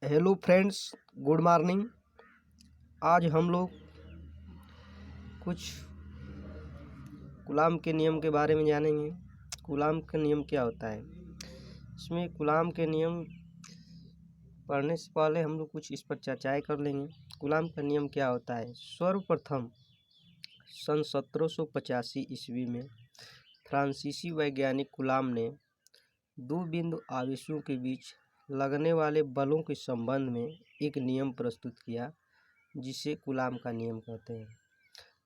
Hello friends, good morning. आज हम लोग कुछ कूलाम के नियम के बारे में जानेंगे। कूलाम का नियम क्या होता है। इसमें कूलाम के नियम पढ़ने से पहले हम लोग कुछ इस पर चर्चाएं कर लेंगे। कूलाम का नियम क्या होता है। सर्वप्रथम सन 1785 ईस्वी में फ्रांसीसी वैज्ञानिक कूलाम ने दो बिंदु आवेशों के बीच लगने वाले बलों के संबंध में एक नियम प्रस्तुत किया, जिसे कूलाम का नियम कहते हैं।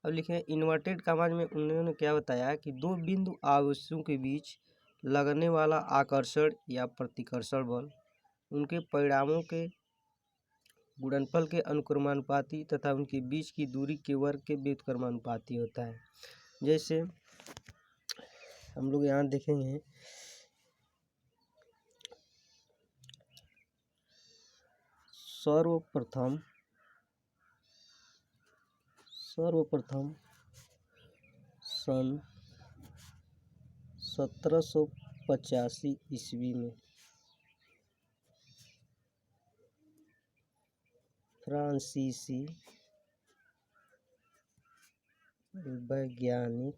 अब लिखें इन्वर्टेड कॉमास में उन्होंने क्या बताया कि दो बिंदु आवेशों के बीच लगने वाला आकर्षण या प्रतिकर्षण बल उनके परिणामों के गुणनफल के अनुक्रमानुपाती तथा उनके बीच की दूरी के वर्ग के व्युत्क्रमानुपाती होता है। जैसे हम लोग यहाँ देखेंगे सर्वप्रथम सन 1785 ईस्वी में फ्रांसीसी वैज्ञानिक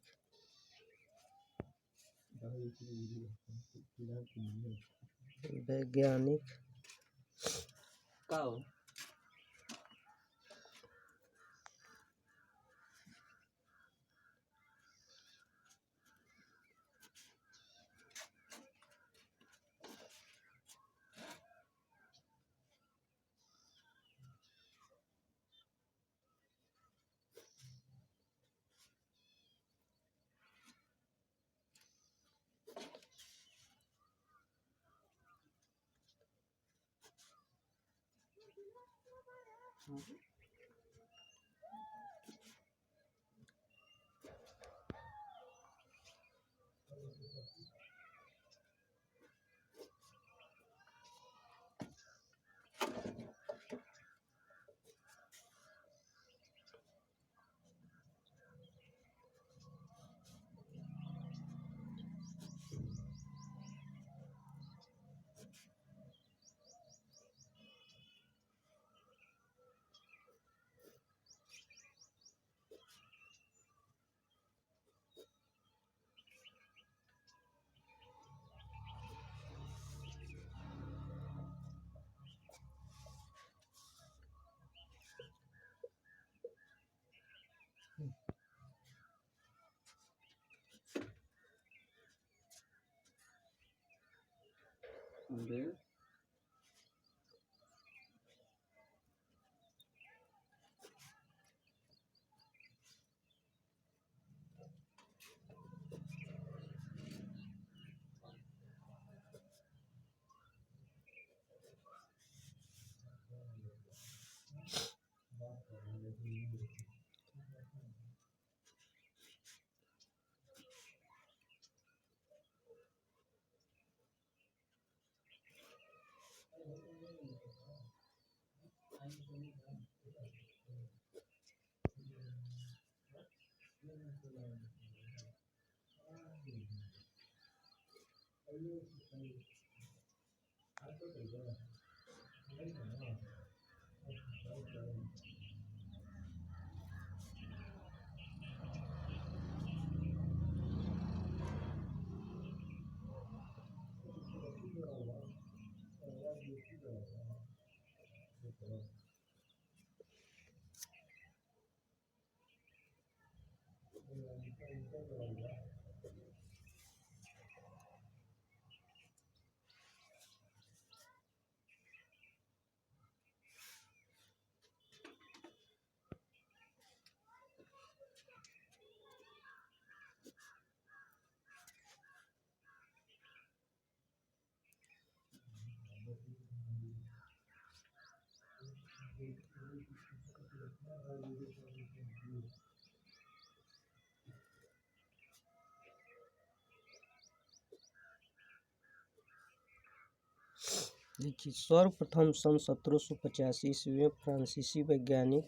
देखिए सर्वप्रथम सन 1785 ईस्वी में फ्रांसीसी वैज्ञानिक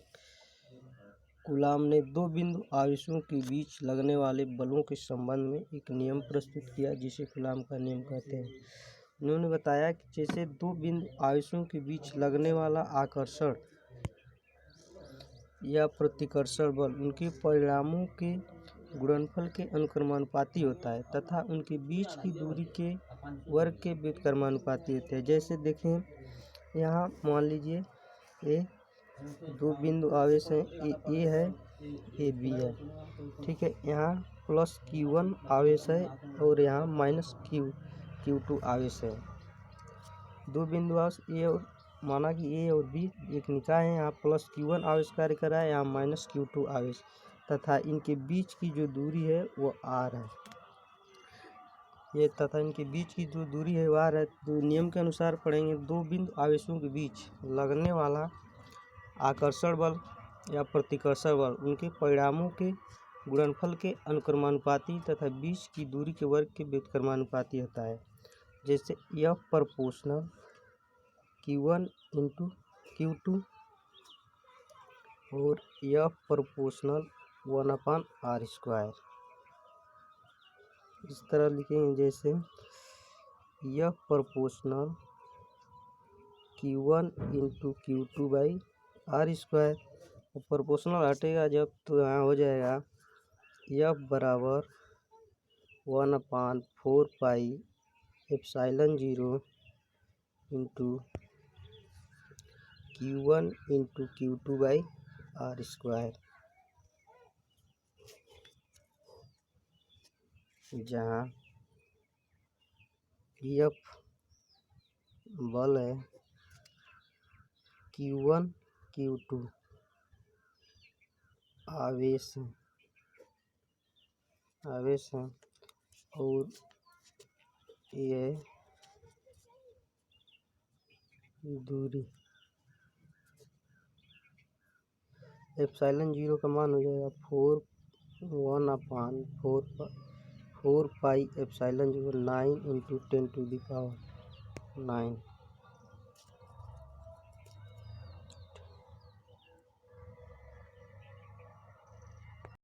कूलाम ने दो बिंदु आवेशों के बीच लगने वाले बलों के संबंध में एक नियम प्रस्तुत किया, जिसे कूलाम का नियम कहते हैं। इन्होंने बताया कि जैसे दो बिंदु आवेशों के बीच लगने वाला आकर्षण या प्रतिकर्षण बल उनके परिणामों के गुणनफल के अनुक्रमानुपाती होता है तथा उनके बीच की दूरी के वर्ग के व्युत्क्रमानुपाती होते हैं। जैसे देखें, यहाँ मान लीजिए ये दो बिंदु आवेश हैं, ए है, ए बी है, ठीक है। यहाँ प्लस Q1 आवेश है और यहाँ माइनस Q2 आवेश है। दो बिंदु आवेश ए और माना कि ए और बी एक निकाय है। यहाँ प्लस Q1 आवेश कार्य कर रहा है, यहाँ माइनस Q2 आवेश, तथा इनके बीच की जो दूरी है वो R है। ये तथा इनके बीच की जो दूरी है वो R है। तो नियम के अनुसार पढ़ेंगे, दो बिंदु आवेशों के बीच लगने वाला आकर्षण बल या प्रतिकर्षण बल उनके परिणामों के गुणनफल के अनुक्रमानुपाती तथा बीच की दूरी के वर्ग के व्युत्क्रमानुपाती होता है। जैसे F proportional Q1 into Q2 और F प्रोपोर्शनल 1/r²। इस तरह लिखेंगे, जैसे F proportional Q1 into Q2/r²। Proportional हटेगा जब तो यहाँ हो जाएगा F बराबर 1/4πε0 इंटू Q1 इंटू Q2/r², जहाँ F बल है, Q1 Q2 आवेश है और ये दूरी। ε0 का मान हो जाएगा 1/4πε0 9 × 10⁹